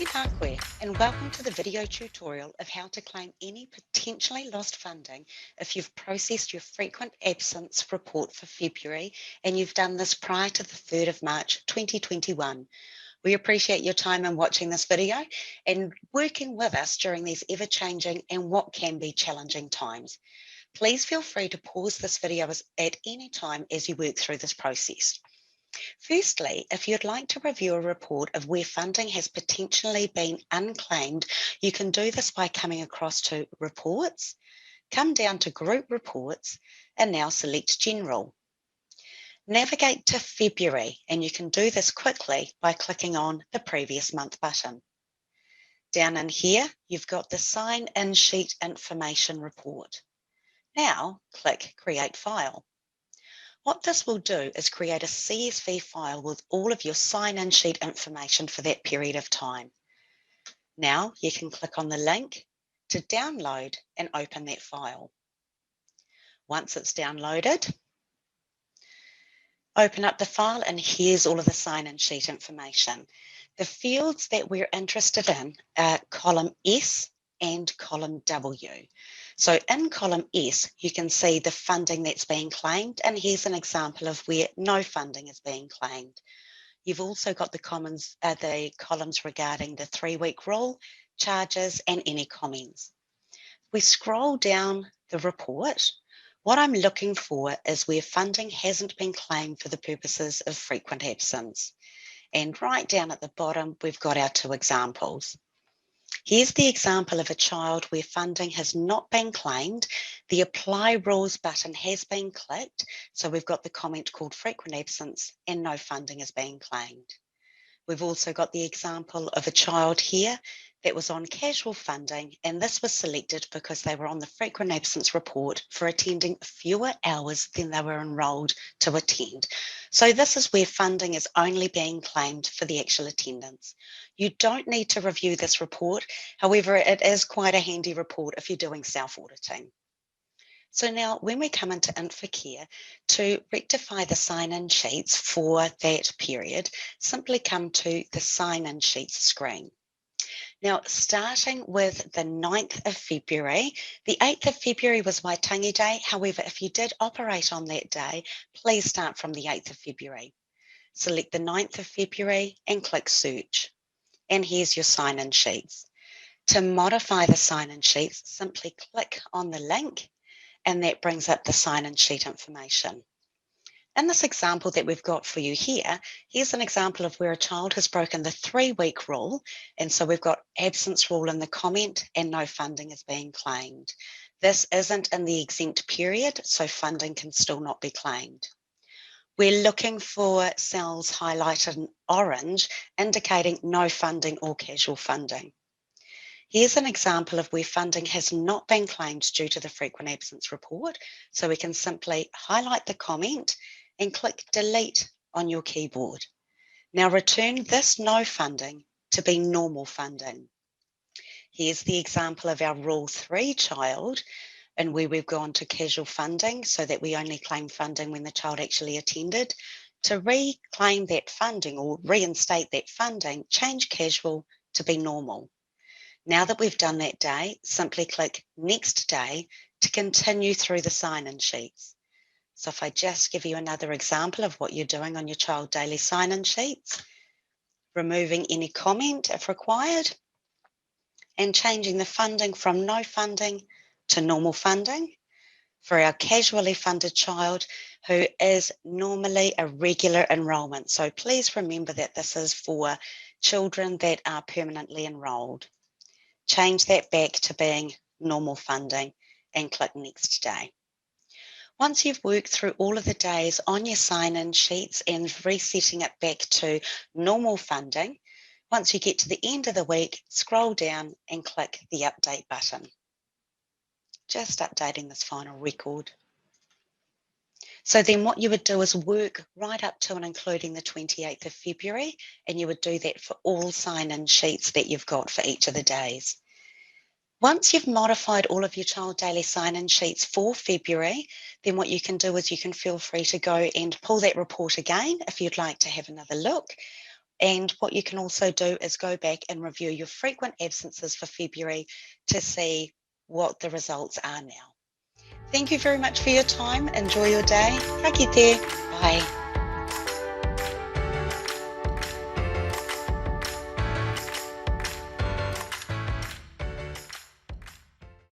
Parkware, and welcome to the video tutorial of how to claim any potentially lost funding if you've processed your frequent absence report for February and you've done this prior to the 3rd of March 2021. We appreciate your time in watching this video and working with us during these ever-changing and what can be challenging times. Please feel free to pause this video at any time as you work through this process. Firstly, if you'd like to review a report of where funding has potentially been unclaimed, you can do this by coming across to Reports, come down to Group Reports, and now select General. Navigate to February, and you can do this quickly by clicking on the Previous Month button. Down in here, you've got the Sign-In Sheet Information Report. Now, click Create File. What this will do is create a CSV file with all of your sign-in sheet information for that period of time. Now you can click on the link to download and open that file. Once it's downloaded, open up the file and here's all of the sign-in sheet information. The fields that we're interested in are column S and column W. So in column S, you can see the funding that's being claimed, and here's an example of where no funding is being claimed. You've also got the columns regarding the 3-week rule, charges, and any comments. We scroll down the report. What I'm looking for is where funding hasn't been claimed for the purposes of frequent absence. And right down at the bottom, we've got our 2 examples. Here's the example of a child where funding has not been claimed. The Apply Rules button has been clicked, so we've got the comment called frequent absence and no funding is being claimed. We've also got the example of a child here that was on casual funding, and this was selected because they were on the frequent absence report for attending fewer hours than they were enrolled to attend. So this is where funding is only being claimed for the actual attendance. You don't need to review this report. However, it is quite a handy report if you're doing self-auditing. So now when we come into Infocare to rectify the sign-in sheets for that period, simply come to the sign-in sheets screen. Now, starting with the 9th of February, the 8th of February was Waitangi Day. However, if you did operate on that day, please start from the 8th of February. Select the 9th of February and click Search. And here's your sign-in sheets. To modify the sign-in sheets, simply click on the link and that brings up the sign-in sheet information. In this example that we've got for you here, here's an example of where a child has broken the 3-week rule, and so we've got absence rule in the comment and no funding is being claimed. This isn't in the exempt period, so funding can still not be claimed. We're looking for cells highlighted in orange, indicating no funding or casual funding. Here's an example of where funding has not been claimed due to the frequent absence report, so we can simply highlight the comment and click Delete on your keyboard. Now return this no funding to be normal funding. Here's the example of our Rule 3 child, and where we've gone to casual funding so that we only claim funding when the child actually attended. To reclaim that funding or reinstate that funding, change casual to be normal. Now that we've done that day, simply click Next Day to continue through the sign-in sheets. So if I just give you another example of what you're doing on your child daily sign-in sheets, removing any comment if required, and changing the funding from no funding to normal funding for our casually funded child who is normally a regular enrolment. So please remember that this is for children that are permanently enrolled. Change that back to being normal funding and click Next Day. Once you've worked through all of the days on your sign-in sheets and resetting it back to normal funding, once you get to the end of the week, scroll down and click the Update button. Just updating this final record. So then what you would do is work right up to and including the 28th of February, and you would do that for all sign-in sheets that you've got for each of the days. Once you've modified all of your child daily sign-in sheets for February, then what you can do is you can feel free to go and pull that report again if you'd like to have another look, And what you can also do is go back and review your frequent absences for February to see what the results are now. Thank you very much for your time. Enjoy your day. Ka kite. Bye.